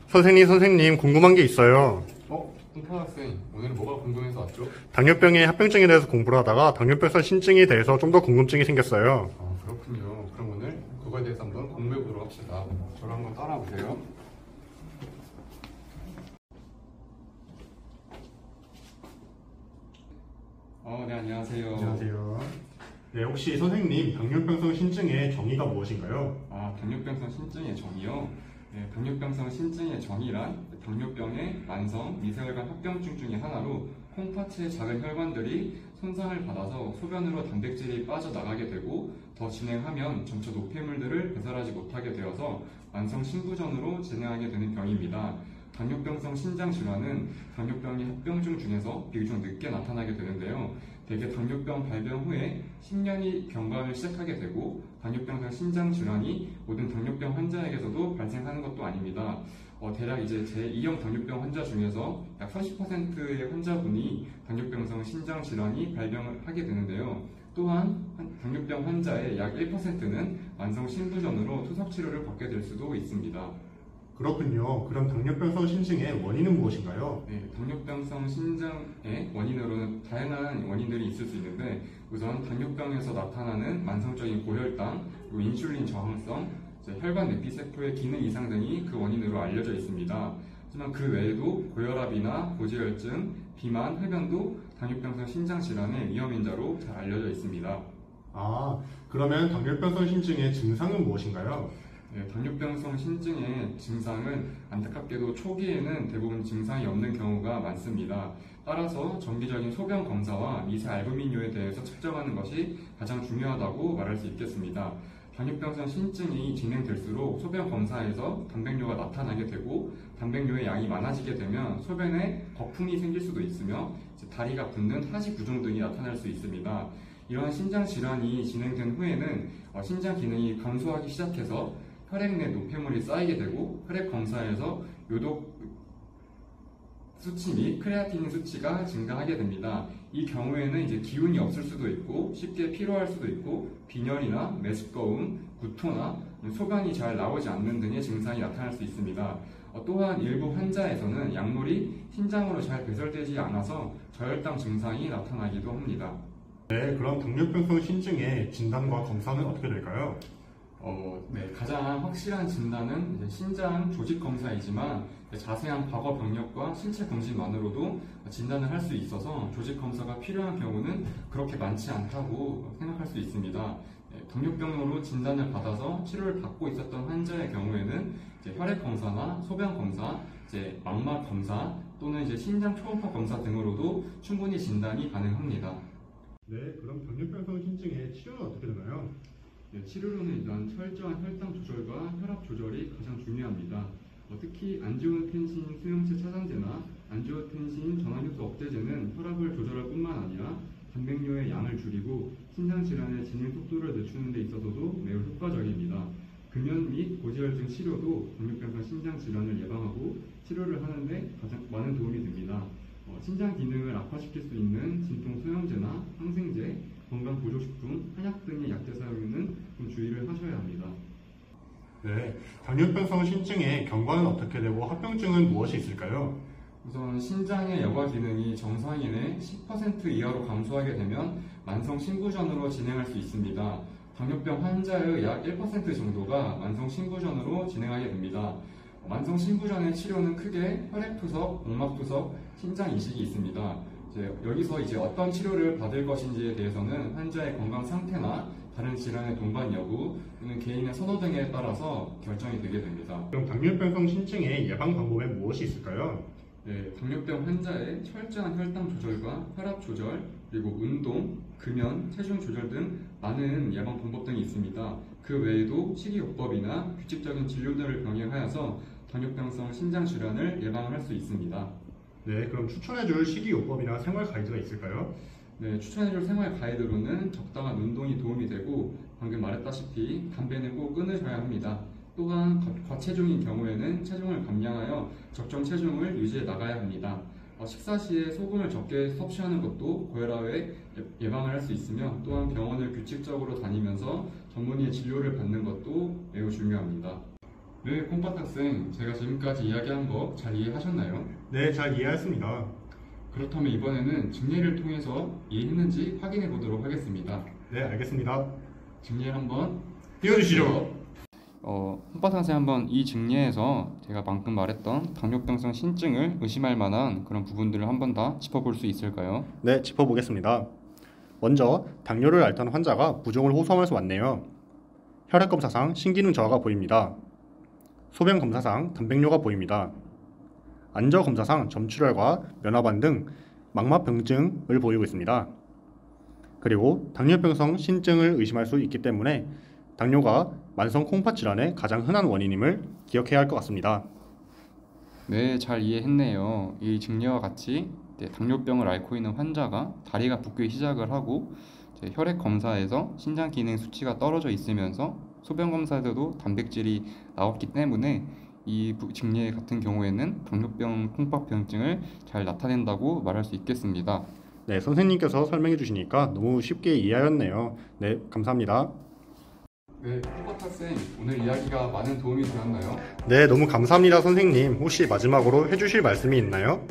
선생님, 궁금한 게 있어요. 홍파 학생, 오늘은 뭐가 궁금해서 왔죠? 당뇨병의 합병증에 대해서 공부를 하다가 당뇨병성 신증에 대해서 좀 더 궁금증이 생겼어요. 그렇군요. 그럼 오늘 그거에 대해서 한번 공부해 보도록 합시다. 저를 한번 따라오세요. 네, 안녕하세요. 안녕하세요. 네, 혹시 선생님, 당뇨병성 신증의 정의가 무엇인가요? 당뇨병성 신증의 정의요? 네, 당뇨병성 신증의 정의란 당뇨병의 만성 미세혈관 합병증 중에 하나로 콩팥의 작은 혈관들이 손상을 받아서 소변으로 단백질이 빠져나가게 되고 더 진행하면 점차 노폐물들을 배설하지 못하게 되어서 만성 신부전으로 진행하게 되는 병입니다. 당뇨병성 신장질환은 당뇨병의 합병증 중에서 비교적 늦게 나타나게 되는데요. 대개 당뇨병 발병 후에 10년이 경과를 시작하게 되고 당뇨병성 신장질환이 모든 당뇨병 환자에게서도 발생하는 것도 아닙니다. 대략 이제 제2형 당뇨병 환자 중에서 약 30%의 환자분이 당뇨병성 신장질환이 발병을 하게 되는데요. 또한 당뇨병 환자의 약 1%는 만성 신부전으로 투석 치료를 받게 될 수도 있습니다. 그렇군요. 그럼 당뇨병성 신증의 원인은 무엇인가요? 네, 당뇨병성 신장의 원인으로는 다양한 원인들이 있을 수 있는데 우선 당뇨병에서 나타나는 만성적인 고혈당, 그리고 인슐린 저항성, 혈관 내피세포의 기능 이상 등이 그 원인으로 알려져 있습니다. 하지만 그 외에도 고혈압이나 고지혈증, 비만, 흡연도 당뇨병성 신장질환의 위험 인자로 잘 알려져 있습니다. 그러면 당뇨병성 신증의 증상은 무엇인가요? 네, 당뇨병성 신증의 증상은 안타깝게도 초기에는 대부분 증상이 없는 경우가 많습니다. 따라서 정기적인 소변 검사와 미세 알부민료에 대해서 측정하는 것이 가장 중요하다고 말할 수 있겠습니다. 당뇨병성 신증이 진행될수록 소변 검사에서 단백뇨가 나타나게 되고 단백뇨의 양이 많아지게 되면 소변에 거품이 생길 수도 있으며 다리가 붓는 하지 부종 등이 나타날 수 있습니다. 이러한 신장 질환이 진행된 후에는 신장 기능이 감소하기 시작해서 혈액 내 노폐물이 쌓이게 되고 혈액 검사에서 요독 수치 및 크레아티닌 수치가 증가하게 됩니다. 이 경우에는 이제 기운이 없을 수도 있고 쉽게 피로할 수도 있고 빈혈이나 메스꺼움, 구토나 소변이 잘 나오지 않는 등의 증상이 나타날 수 있습니다. 또한 일부 환자에서는 약물이 신장으로 잘 배설되지 않아서 저혈당 증상이 나타나기도 합니다. 네, 그럼 당뇨병성 신증의 진단과 검사는 어떻게 될까요? 네, 가장 확실한 진단은 이제 신장 조직 검사이지만 자세한 과거 병력과 신체 검진만으로도 진단을 할 수 있어서 조직 검사가 필요한 경우는 그렇게 많지 않다고 생각할 수 있습니다. 당뇨병으로 진단을 받아서 치료를 받고 있었던 환자의 경우에는 혈액 검사나 소변 검사, 망막 검사 또는 신장 초음파 검사 등으로도 충분히 진단이 가능합니다. 네, 그럼 당뇨병성 신증의 치료는 어떻게 되나요? 네, 치료로는 일단 철저한 혈당 조절과 혈압 조절이 가장 중요합니다. 특히 안지오텐신 수용체 차단제나 안지오텐신 전환효소 억제제는 혈압을 조절할 뿐만 아니라 단백뇨의 양을 줄이고 신장 질환의 진행 속도를 늦추는 데 있어서도 매우 효과적입니다. 금연 및 고지혈증 치료도 당뇨병성 신장 질환을 예방하고 치료를 하는데 가장 많은 도움이 됩니다. 신장 기능을 악화시킬 수 있는 진통 소염제나 항생제, 건강보조식품, 한약 등의 약제 사용에는 좀 주의를 하셔야 합니다. 네, 당뇨병성 신증의 경과는 어떻게 되고 합병증은 무엇이 있을까요? 우선 신장의 여과 기능이 정상인의 10% 이하로 감소하게 되면 만성 신부전으로 진행할 수 있습니다. 당뇨병 환자의 약 1% 정도가 만성 신부전으로 진행하게 됩니다. 만성 신부전의 치료는 크게 혈액투석, 복막투석, 신장 이식이 있습니다. 여기서 어떤 치료를 받을 것인지에 대해서는 환자의 건강 상태나 다른 질환의 동반 여부 또는 개인의 선호 등에 따라서 결정이 되게 됩니다. 그럼 당뇨병성 신증의 예방 방법엔 무엇이 있을까요? 네, 당뇨병 환자의 철저한 혈당 조절과 혈압 조절, 그리고 운동, 금연, 체중 조절 등 많은 예방 방법 등이 있습니다. 그 외에도 식이요법이나 규칙적인 진료들을 병행하여서 당뇨병성 신장 질환을 예방을 할 수 있습니다. 네, 그럼 추천해줄 식이요법이나 생활 가이드가 있을까요? 네, 추천해줄 생활 가이드로는 적당한 운동이 도움이 되고 방금 말했다시피 담배는 꼭 끊으셔야 합니다. 또한 과체중인 경우에는 체중을 감량하여 적정 체중을 유지해 나가야 합니다. 식사 시에 소금을 적게 섭취하는 것도 고혈압의 예방을 할 수 있으며 또한 병원을 규칙적으로 다니면서 전문의의 진료를 받는 것도 매우 중요합니다. 네, 콩팥 학생, 제가 지금까지 이야기한 거 잘 이해하셨나요? 네, 잘 이해했습니다. 그렇다면 이번에는 증례를 통해서 이해했는지 확인해 보도록 하겠습니다. 네, 알겠습니다. 증례를 한번 띄워주시죠. 콩팥 학생 한번 이 증례에서 제가 방금 말했던 당뇨병성 신증을 의심할 만한 그런 부분들을 한번 다 짚어볼 수 있을까요? 네, 짚어보겠습니다. 먼저 당뇨를 앓던 환자가 부종을 호소하면서 왔네요. 혈액검사상 신기능 저하가 보입니다. 소변검사상 단백뇨가 보입니다. 안저검사상 점출혈과 면화반 등 망막병증을 보이고 있습니다. 그리고 당뇨병성 신증을 의심할 수 있기 때문에 당뇨가 만성 콩팥 질환의 가장 흔한 원인임을 기억해야 할 것 같습니다. 네, 잘 이해했네요. 이 증례와 같이 당뇨병을 앓고 있는 환자가 다리가 붓기 시작을 하고 혈액 검사에서 신장 기능 수치가 떨어져 있으면서 소변 검사에서도 단백질이 나왔기 때문에 이 증례 같은 경우에는 당뇨병 콩팥병증을 잘 나타낸다고 말할 수 있겠습니다. 네, 선생님께서 설명해 주시니까 너무 쉽게 이해하였네요. 네, 감사합니다. 네, 콩팥 학생, 오늘 이야기가 많은 도움이 되었나요? 네, 너무 감사합니다, 선생님. 혹시 마지막으로 해주실 말씀이 있나요?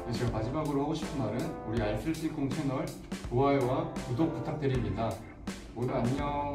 네, 제가 마지막으로 하고 싶은 말은 우리 알쓸시콩 채널 좋아요와 구독 부탁드립니다. 모두 안녕.